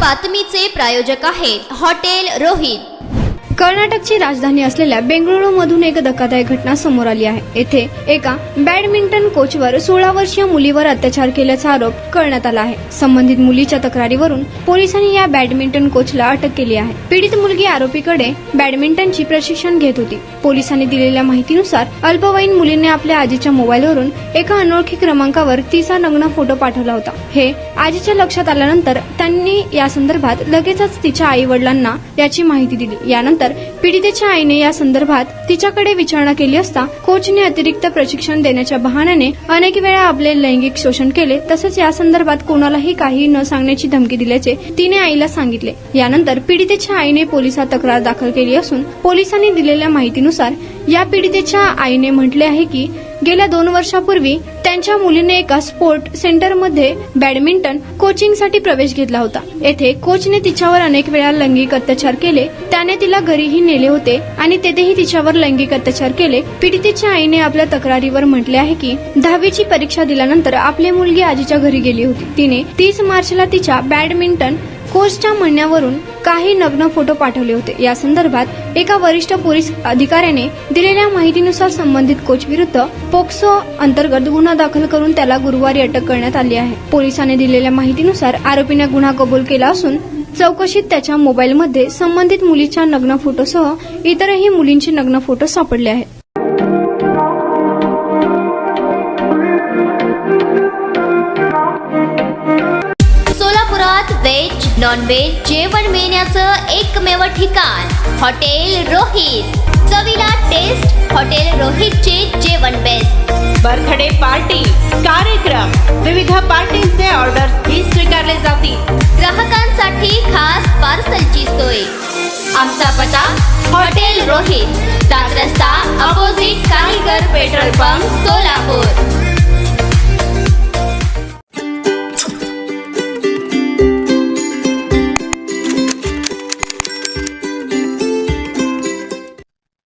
बातमीचे प्रायोजक आहेत हॉटेल रोहित। कर्नाटकची राजधानी असलेल्या बेंगळुरू मधून एक धक्कादायक घटना समोर आली आहे। येथे एका बॅडमिंटन कोचवर 16 वर्षीय मुलीवर अत्याचार केल्याचा आरोप करण्यात आला आहे। संबंधित मुलीच्या तक्रारीवरून पोलिसांनी या बॅडमिंटन कोचला अटक केली आहे। पीडित मुलगी आरोपीकडे बॅडमिंटनची प्रशिक्षण घेत होती। पोलिसांनी दिलेल्या माहितीनुसार अल्पवयीन मुलीने आपल्या आजीच्या मोबाईलवरून एका अनोळखी क्रमांकावर तिचा नग्न फोटो पाठवला होता। हे आजीच्या लक्षात आल्यानंतर त्यांनी या संदर्भात लगेचच तिच्या आई वडिलांना याची माहिती दिली। यानंतर पीडितेच्या आईने या संदर्भात तिच्याकडे विचारणा केली असता कोचने अतिरिक्त प्रशिक्षण देण्याच्या बहाण्याने अनेक वेळा आपले लैंगिक शोषण केले, तसेच या संदर्भात कोणालाही काही न सांगण्याची धमकी दिल्याचे तिने आईला सांगितले। यानंतर पीडितेच्या आईने पोलिसात तक्रार दाखल केली असून पोलिसांनी दिलेल्या माहितीनुसार या पीडितेच्या आईने म्हटले आहे की गेल्या 2 वर्षापूर्वी त्यांच्या मुलीने एका स्पोर्ट सेंटरमध्ये बॅडमिंटन कोचिंगसाठी प्रवेश घेतला होता। येथे कोचने तिच्यावर अनेक वेळा लैंगिक अत्याचार केले। त्याने तिला घरीही नेले होते आणि तेथेही तिच्यावर लैंगिक अत्याचार केले। पीडितेच्या आईने आपल्या तक्रारीवर म्हटले आहे की 10वीची परीक्षा दिल्यानंतर आपली मुलगी आजीच्या घरी गेली होती। तिने 30 मार्चला तिच्या बॅडमिंटन कोचच्या म्हणण्यावरून काही नग्न फोटो पाठवले होते। या संदर्भात एका वरिष्ठ पोलीस अधिकाऱ्याने दिलेल्या माहितीनुसार संबंधित कोच विरुद्ध पोक्सो अंतर्गत गुन्हा दाखल करून त्याला गुरुवारी अटक करण्यात आली आहे। पोलिसांनी दिलेल्या माहितीनुसार आरोपीने गुन्हा कबूल केला असून चौकशीत त्याच्या मोबाईलमध्ये संबंधित मुलीच्या नग्न फोटोसह इतरही मुलींचे नग्न फोटो सापडले आहेत। सोलापुरात व्हेज नॉन व्हेज जेवण मिळण्याचं एकमेव ठिकाण हॉटेल रोहित। चवीला टेस्ट हॉटेल रोहितचे जेवण बेस्ट। बर्थडे पार्टी, कार्यक्रम, विविध पार्टींचे ऑर्डर्स ही स्वीकारले जातील। ग्राहकांसाठी खास पार्सलची सोय। आमचा पत्ता हॉटेल रोहित, 7 रस्ता अपोजिट कारीगर पेट्रोल पंप, सोलापूर।